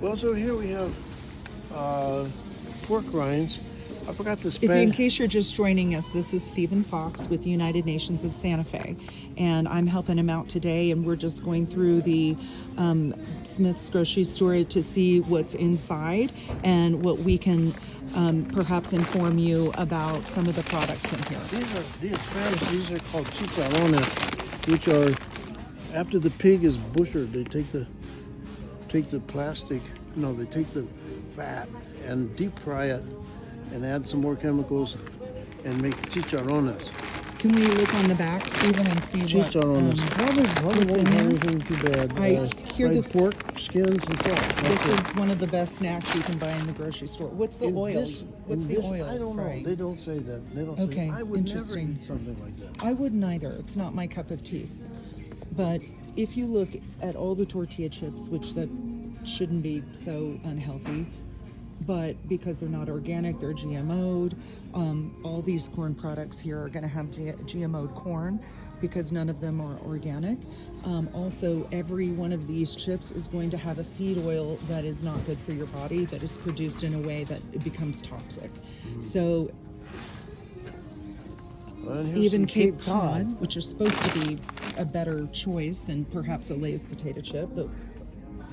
Well, so here we have pork rinds. I forgot to If spend. in case you're just joining us, this is Stephen Fox with United Nations of Santa Fe, and I'm helping him out today, and we're just going through the Smith's grocery store to see what's inside and what we can perhaps inform you about some of the products in here. These Spanish. These are called chicharrones, which are after the pig is butchered. They take the plastic. No, they take the fat and deep fry it, and add some more chemicals, and make chicharrones. Can we look on the back, Stephen, and see Chicharrones. Probably won't have anything too bad. I hear fried this. pork, skins, and salt. This is one of the best snacks you can buy in the grocery store. What's the oil? What's the oil? I don't know. They don't say that. They don't Okay, say. I would interesting. never eat something like that. I wouldn't either. It's not my cup of tea. But if you look at all the tortilla chips, which that shouldn't be so unhealthy, but because they're not organic, they're GMO'd. All these corn products here are going to have GMO'd corn because none of them are organic. Also, every one of these chips is going to have a seed oil that is not good for your body, that is produced in a way that it becomes toxic. So even Cape Cod, which is supposed to be a better choice than perhaps a Lay's potato chip,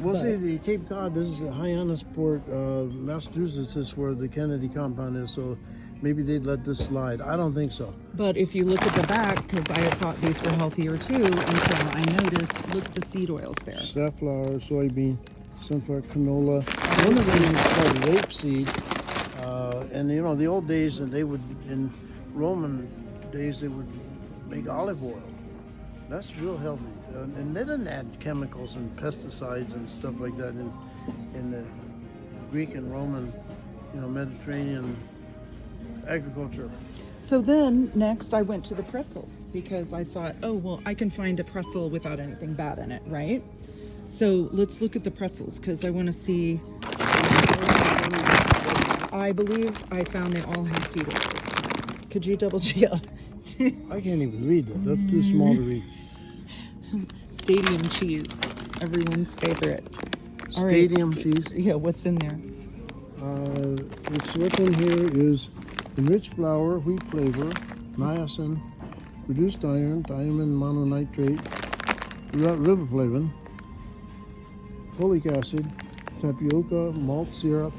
We'll see, the Cape Cod, this is Hyannisport, Massachusetts is where the Kennedy compound is, so maybe they'd let this slide. I don't think so. but if you look at the back, because I had thought these were healthier too, until I noticed, look at the seed oils there. Safflower, soybean, sunflower, canola. One of them is called rapeseed. And you know, the old days, and they would, in Roman days, they would make olive oil. That's real healthy. And they didn't add chemicals and pesticides and stuff like that in the Greek and Roman, Mediterranean agriculture. So then next I went to the pretzels because I thought, oh, well, I can find a pretzel without anything bad in it, right? So let's look at the pretzels because I want to see. I believe I found they all had seed oils. Could you double check? I can't even read that. That's too small to read. Stadium cheese, everyone's favorite. All right. Stadium cheese. Yeah, what's in there? What's in here is enriched flour, wheat flavor, niacin, reduced iron, thiamine mononitrate, riboflavin, folic acid, tapioca, malt syrup,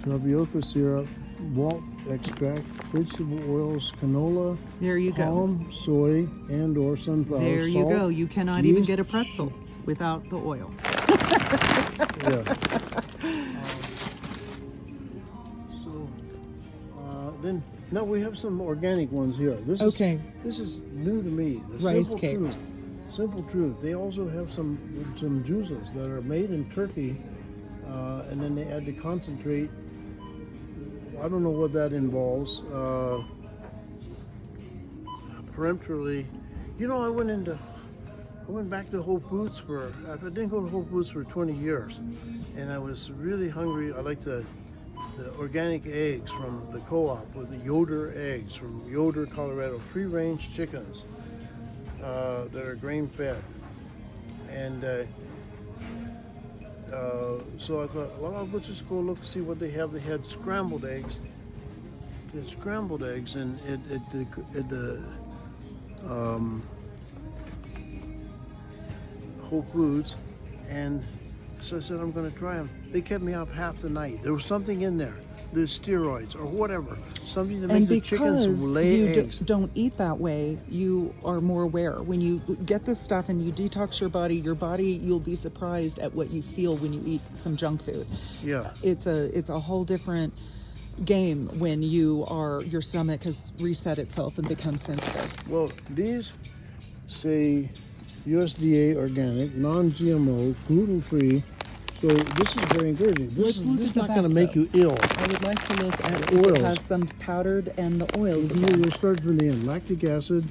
tapioca syrup, malt extract, vegetable oils, canola, There you go. palm, soy, and/or sunflower. There you salt, go. You cannot even yeast, get a pretzel without the oil. Yeah. Then now we have some organic ones here. This is new to me. The Rice Simple cakes. Truth. Simple Truth. They also have some juices that are made in Turkey, and then they add the concentrate. I don't know what that involves. Peremptorily, I went back to Whole Foods I didn't go to Whole Foods for 20 years, and I was really hungry. I like the organic eggs from the co-op with the Yoder eggs from Yoder, Colorado, free-range chickens that are grain-fed. And so I thought, well, I'll just go look and see what they have. They had scrambled eggs. They had scrambled eggs, and at the Whole Foods, and so I said, I'm going to try them. They kept me up half the night. There was something in there. There's steroids or whatever. Something to make the chickens lay eggs. Don't eat that way, you are more aware. When you get this stuff and you detox your body, you'll be surprised at what you feel when you eat some junk food. Yeah. It's a whole different game when your stomach has reset itself and become sensitive. Well, these say USDA organic, non-GMO, gluten-free. So this is very encouraging. This is not going to make you ill. I would like to look at The if oils. it has some powdered and the oils. We'll start from the end. Lactic acid,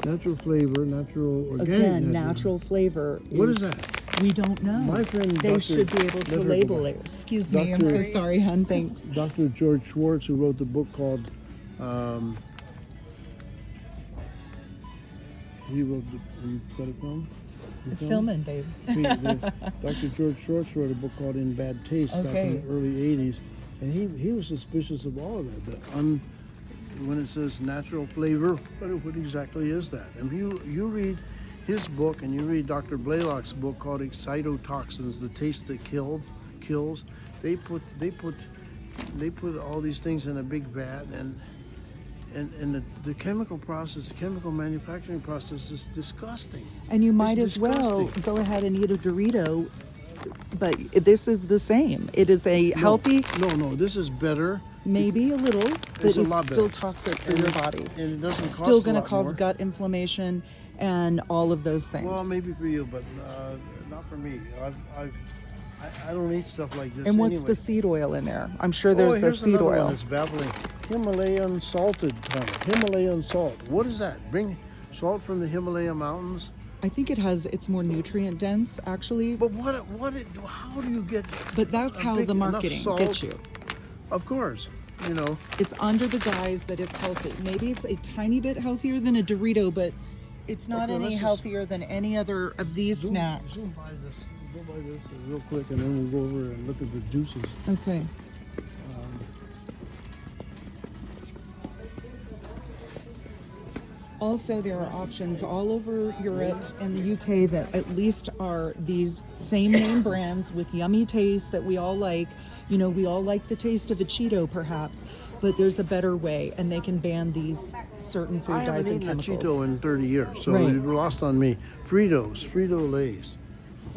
natural flavor, natural organic. Again, natural flavor. What is that? We don't know. My friend, they Dr. should be able to label it. Excuse me, I'm so sorry, hon. Thanks. Dr. George Schwartz, who wrote the book called, you got it from? It's filming, babe. Dr. George Shorts wrote a book called In Bad Taste back in the early 80s. And he was suspicious of all of that. When it says natural flavor, what exactly is that? And you read his book and you read Dr. Blaylock's book called Excitotoxins, The Taste That Kills. They put all these things in a big vat, and the chemical process, the chemical manufacturing process is disgusting. And you might as well go ahead and eat a Dorito, but this is the same. It is a healthy. No, this is better. Maybe a little, but it's still toxic for your body. And it doesn't cost still going to cause more. gut inflammation and all of those things. Well, maybe for you, but not for me. I don't eat stuff like this. And what's anyway. the seed oil in there? I'm sure there's a seed oil. It's baffling. Himalayan salted corn. Himalayan salt. What is that? Bring salt from the Himalaya mountains. I think it's more nutrient dense, actually. But how do you get? But that's how the marketing gets you. Of course, you know. It's under the guise that it's healthy. Maybe it's a tiny bit healthier than a Dorito, but it's not any healthier than any other of these snacks. Zoom by this. Go by this real quick, and then we'll go over and look at the juices. Okay. Also, there are options all over Europe and the UK that at least are these same name brands with yummy taste that we all like. You know, we all like the taste of a Cheeto, perhaps, but there's a better way, and they can ban these certain food dyes and chemicals. I haven't eaten a Cheeto in 30 years, so it lost on me. Frito-Lays.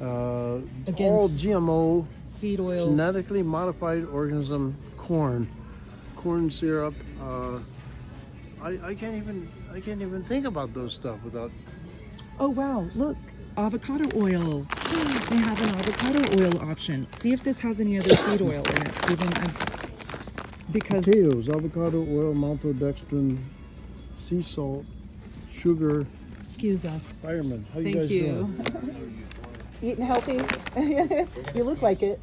All GMO, seed oils, genetically modified organism corn syrup. I can't even think about those stuff without. Oh wow! Look, avocado oil. They have an avocado oil option. See if this has any other seed oil in it, Stephen. Because potatoes, avocado oil, maltodextrin, sea salt, sugar. Excuse us. Fireman, how you guys doing? Eating healthy? You look like it.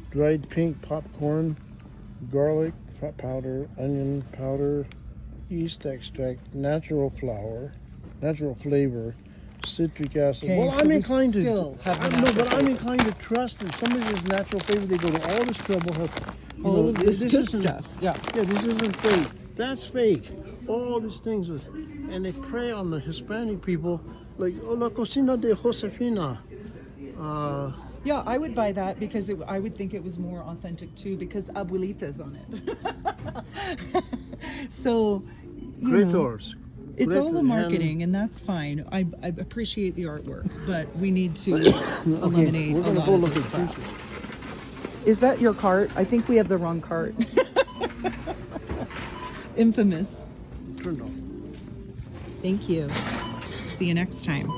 Dried pink popcorn, garlic powder, onion powder, yeast extract, natural flavor, citric acid. Okay, well, so I'm inclined to. I'm flavor. inclined to trust that somebody has natural flavor. They go to all this trouble. All of this good stuff. Yeah, this isn't fake. That's fake. All these things and they prey on the Hispanic people, like la cocina de Josefina. Yeah, I would buy that because I would think it was more authentic too because abuelita's on it. So, it's all the marketing, and that's fine. I appreciate the artwork, but we need to eliminate a lot of this crap. Is that your cart? I think we have the wrong cart. Infamous. Turned off. Thank you. See you next time.